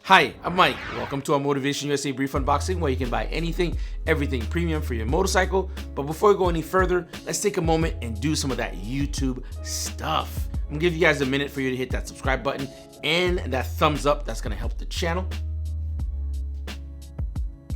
Hi, I'm Mike. Welcome to our Motivation USA brief unboxing where you can buy anything, everything premium for your motorcycle. But before we go any further, let's take a moment and do some of that YouTube stuff. I'm gonna give you guys a minute for you to hit that subscribe button and that thumbs up. That's gonna help the channel.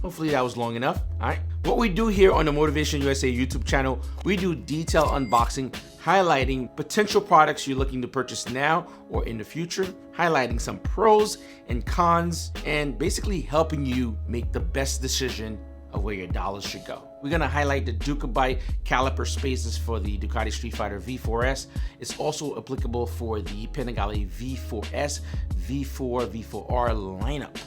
Hopefully that was long enough. All right. What we do here on the Motivation USA YouTube channel, we do detailed unboxing, highlighting potential products you're looking to purchase now or in the future, highlighting some pros and cons, and basically helping you make the best decision of where your dollars should go. We're gonna highlight the Ducabike Caliper spaces for the Ducati Street Fighter V4S. It's also applicable for the Panigale V4S, V4, V4R lineup.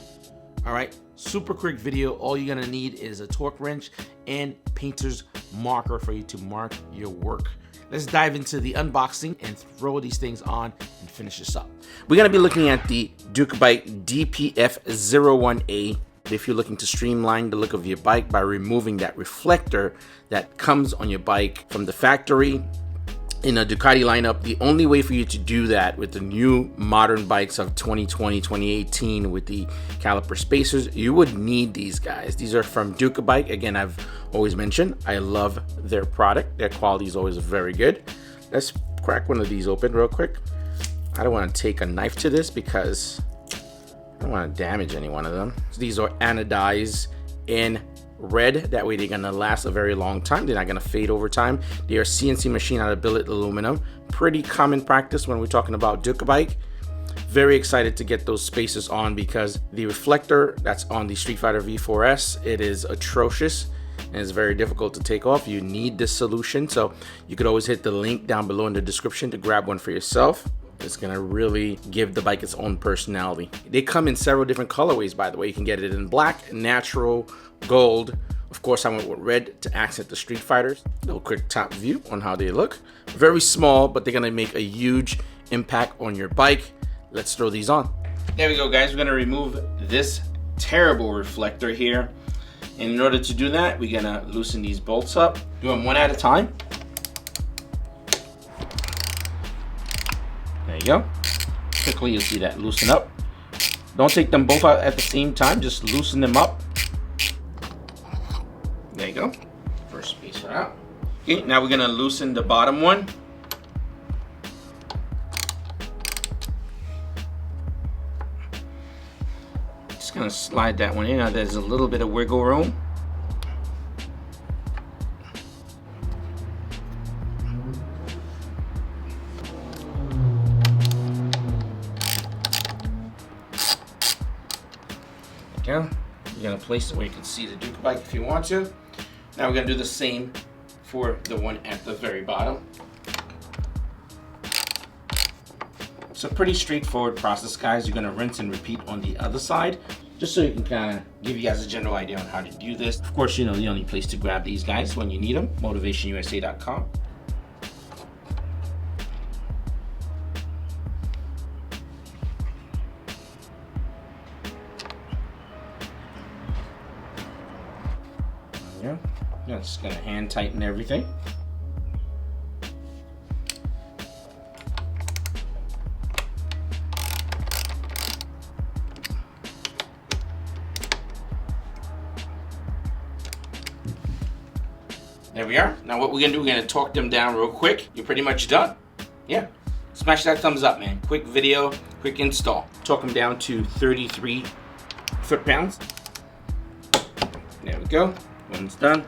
All right, super quick video. All you're gonna need is a torque wrench and painter's marker for you to mark your work. Let's dive into the unboxing and throw these things on and finish this up. We're gonna be looking at the Ducabike DPF01A. If you're looking to streamline the look of your bike by removing that reflector that comes on your bike from the factory, in a Ducati lineup, the only way for you to do that with the new modern bikes of 2020, 2018 with the caliper spacers, you would need these guys. These are from Ducabike. Again, I've always mentioned, I love their product. Their quality is always very good. Let's crack one of these open real quick. I don't want to take a knife to this because I don't want to damage any one of them. So these are anodized in red. That way they're gonna last a very long time. They're not gonna fade over time. They are CNC machine out of billet aluminum. Pretty common practice when we're talking about Ducabike. Very excited to get those spacers on because the reflector that's on the Street Fighter V4S, it is atrocious and it's very difficult to take off. You need this solution, so you could always hit the link down below in the description to grab one for yourself. It's gonna really give the bike its own personality. They come in several different colorways, by the way. You can get it in black, natural, gold. Of course, I went with red to accent the Street Fighters. A little quick top view on how they look. Very small, but they're gonna make a huge impact on your bike. Let's throw these on. There we go, guys. We're gonna remove this terrible reflector here. And in order to do that, we're gonna loosen these bolts up. Do them one at a time. There you go. Quickly, you'll see that loosen up. Don't take them both out at the same time. Just loosen them up. There you go. First spacer out. Okay, now we're gonna loosen the bottom one. Just gonna slide that one in. Now there's a little bit of wiggle room. There you go. You're gonna place it where you can see the Ducabike if you want to. Now we're gonna do the same for the one at the very bottom. It's a pretty straightforward process, guys. You're gonna rinse and repeat on the other side, just so you can kind of give you guys a general idea on how to do this. Of course, you know the only place to grab these guys when you need them, motivationusa.com. Yeah, just gonna hand tighten everything. There we are. Now what we're gonna do, we're gonna torque them down real quick. You're pretty much done. Yeah, smash that thumbs up, man. Quick video, quick install. Torque them down to 33 foot-pounds. There we go. One's done.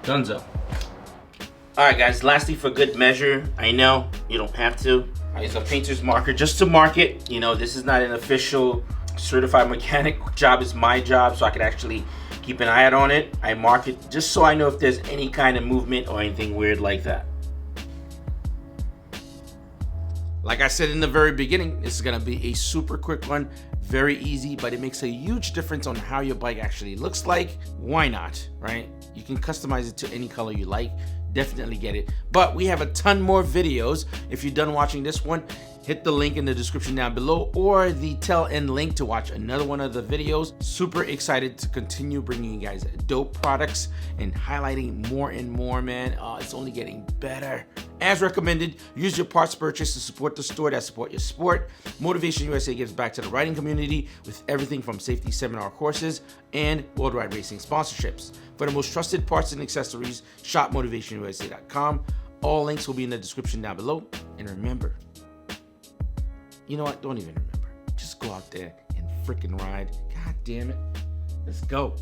Dunzo. Alright guys, lastly for good measure, I know you don't have to. I use a painter's marker just to mark it. You know, this is not an official certified mechanic job, is my job, so I can actually keep an eye out on it. I mark it just so I know if there's any kind of movement or anything weird like that. Like I said in the very beginning, this is gonna be a super quick one, very easy, but it makes a huge difference on how your bike actually looks like. Why not, right? You can customize it to any color you like. Definitely get it. But we have a ton more videos. If you're done watching this one, hit the link in the description down below or the tail end link to watch another one of the videos. Super excited to continue bringing you guys dope products and highlighting more and more, man. It's only getting better As recommended, use your parts purchase to support the store that support your sport. Motivation USA gives back to the riding community with everything from safety seminar courses and World Ride Racing sponsorships. For the most trusted parts and accessories, shop motivationusa.com. All links will be in the description down below. And remember, you know what? Don't even remember. Just go out there and freaking ride. God damn it. Let's go.